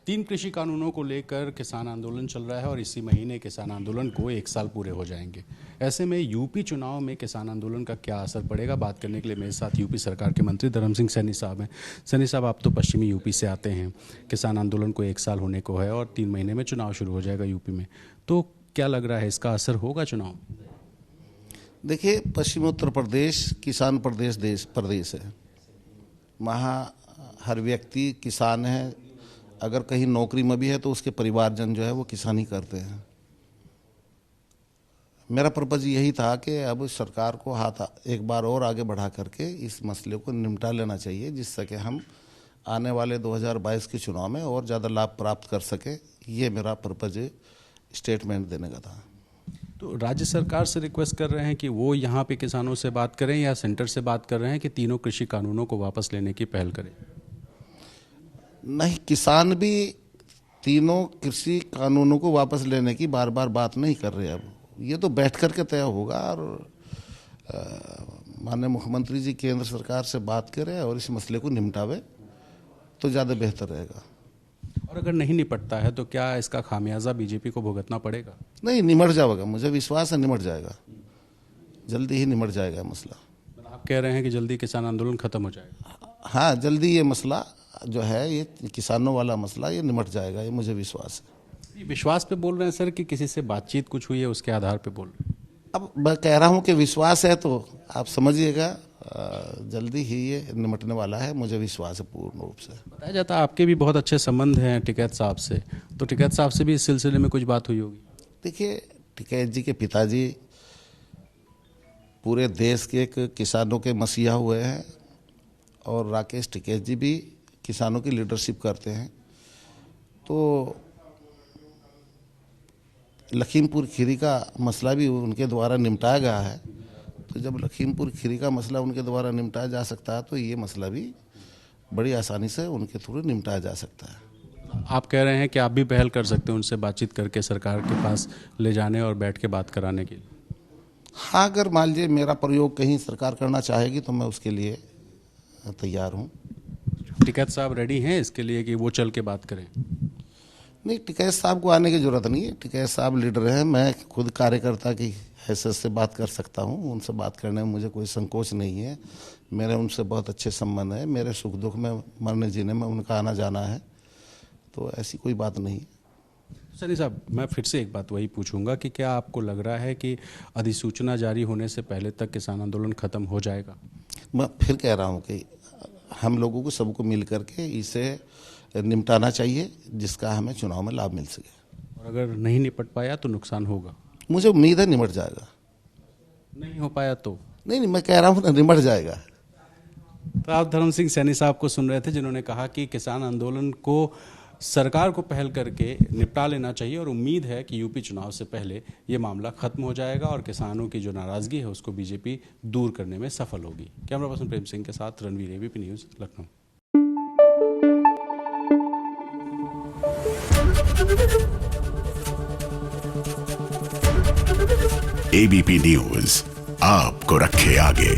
3 कृषि कानूनों को लेकर किसान आंदोलन चल रहा है और इसी महीने किसान आंदोलन को 1 साल पूरे हो जाएंगे। ऐसे में यूपी चुनाव में किसान आंदोलन का क्या असर पड़ेगा, बात करने के लिए मेरे साथ यूपी सरकार के मंत्री धर्म सिंह सैनी साहब हैं। सैनी साहब, आप तो पश्चिमी यूपी से आते हैं। किसान आंदोलन को 1 साल होने को है और 3 महीने में चुनाव शुरू हो जाएगा यूपी में, तो क्या लग रहा है, इसका असर होगा चुनाव? देखिए, पश्चिमी उत्तर प्रदेश किसान प्रदेश है। वहाँ हर व्यक्ति किसान है। अगर कहीं नौकरी में भी है तो उसके परिवारजन जो है वो किसानी करते हैं। मेरा पर्पज़ यही था कि अब सरकार को हाथ एक बार और आगे बढ़ा करके इस मसले को निपटा लेना चाहिए, जिससे कि हम आने वाले 2022 के चुनाव में और ज़्यादा लाभ प्राप्त कर सके। ये मेरा पर्पज़ स्टेटमेंट देने का था। तो राज्य सरकार से रिक्वेस्ट कर रहे हैं कि वो यहाँ पे किसानों से बात करें या सेंटर से बात कर रहे हैं कि तीनों कृषि कानूनों को वापस लेने की पहल करें? नहीं, किसान भी तीनों कृषि कानूनों को वापस लेने की बार बार बात नहीं कर रहे। अब ये तो बैठ कर के तय होगा और माननीय मुख्यमंत्री जी केंद्र सरकार से बात करें और इस मसले को निपटावे तो ज़्यादा बेहतर रहेगा। और अगर नहीं निपटता है तो क्या इसका खामियाजा बीजेपी को भुगतना पड़ेगा? नहीं, निमट जाएगा, मुझे विश्वास है निमट जाएगा, जल्दी ही निमट जाएगा मसला। आप कह रहे हैं कि जल्दी किसान आंदोलन खत्म हो जाएगा? हाँ, जल्दी ये मसला जो है, ये किसानों वाला मसला, ये निमट जाएगा, ये मुझे विश्वास है। विश्वास पे बोल रहे हैं सर कि किसी से बातचीत कुछ हुई है उसके आधार पे बोल रहे हैं? अब मैं कह रहा हूँ कि विश्वास है तो आप समझिएगा, जल्दी ही ये निमटने वाला है, मुझे विश्वास है पूर्ण रूप से। बताया जाता है आपके भी बहुत अच्छे संबंध हैं टिकैत साहब से, तो टिकैत साहब से भी इस सिलसिले में कुछ बात हुई होगी? देखिए, टिकैत जी के पिताजी पूरे देश के एक किसानों के मसीहा हुए हैं और राकेश टिकैत जी भी किसानों की लीडरशिप करते हैं। तो लखीमपुर खीरी का मसला भी उनके द्वारा निपटाया गया है। तो जब लखीमपुर खीरी का मसला उनके द्वारा निपटाया जा सकता है तो ये मसला भी बड़ी आसानी से उनके थ्रू निपटाया जा सकता है। आप कह रहे हैं कि आप भी पहल कर सकते हैं उनसे बातचीत करके सरकार के पास ले जाने और बैठ के बात कराने के लिए? हाँ, अगर मान लीजिए मेरा प्रयोग कहीं सरकार करना चाहेगी तो मैं उसके लिए तैयार हूँ। टिकैत साहब रेडी हैं इसके लिए कि वो चल के बात करें? नहीं, टिकैत साहब को आने की ज़रूरत नहीं है। टिकैत साहब लीडर हैं, मैं खुद कार्यकर्ता की हैसियत से बात कर सकता हूँ। उनसे बात करने में मुझे कोई संकोच नहीं है। मेरे उनसे बहुत अच्छे संबंध है। मेरे सुख दुख में, मरने जीने में उनका आना जाना है, तो ऐसी कोई बात नहीं। सनी साहब, मैं फिर से एक बात वही पूछूंगा कि क्या आपको लग रहा है कि अधिसूचना जारी होने से पहले तक किसान आंदोलन खत्म हो जाएगा? मैं फिर कह रहा हूँ कि हम लोगों को सबको मिल करके इसे निपटाना चाहिए, जिसका हमें चुनाव में लाभ मिल सके। और अगर नहीं निपट पाया तो नुकसान होगा? मुझे उम्मीद है निपट जाएगा। नहीं हो पाया तो? नहीं, मैं कह रहा हूँ ना, निपट जाएगा। तो आप धर्म सिंह सैनी साहब को सुन रहे थे, जिन्होंने कहा कि किसान आंदोलन को सरकार को पहल करके निपटा लेना चाहिए और उम्मीद है कि यूपी चुनाव से पहले ये मामला खत्म हो जाएगा और किसानों की जो नाराजगी है उसको बीजेपी दूर करने में सफल होगी। कैमरा पर्सन प्रेम सिंह के साथ Ranveer, ABP news, Lucknow. ABP news आपको रखे आगे।